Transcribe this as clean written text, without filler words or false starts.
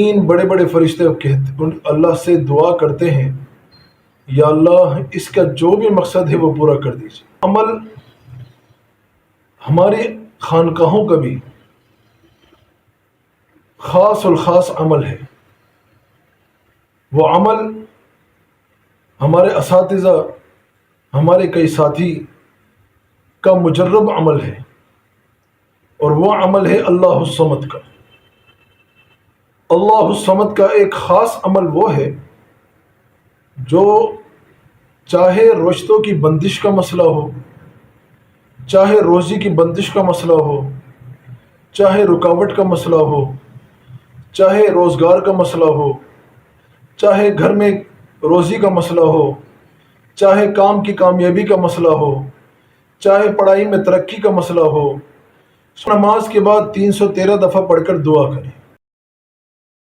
तीन बड़े बड़े फरिश्ते अल्लाह से दुआ करते हैं, या अल्लाह इसका जो भी मकसद है वो पूरा कर दीजिए। अमल हमारी खानकाहों का भी ख़ास और ख़ास अमल है। वो अमल हमारे असातिज़ा, हमारे कई साथी का मुजर्रब अमल है, और वो अमल है अल्लाह समद का। अल्लाह समद का एक ख़ास अमल वो है जो चाहे रोश्तों की बंदिश का मसला हो, चाहे रोज़ी की बंदिश का मसला हो, चाहे रुकावट का मसला हो, चाहे रोज़गार का मसला हो, चाहे घर में रोज़ी का मसला हो, चाहे काम की कामयाबी का मसला हो, चाहे पढ़ाई में तरक्की का मसला हो, नमाज के बाद 313 दफ़ा पढ़कर दुआ करें।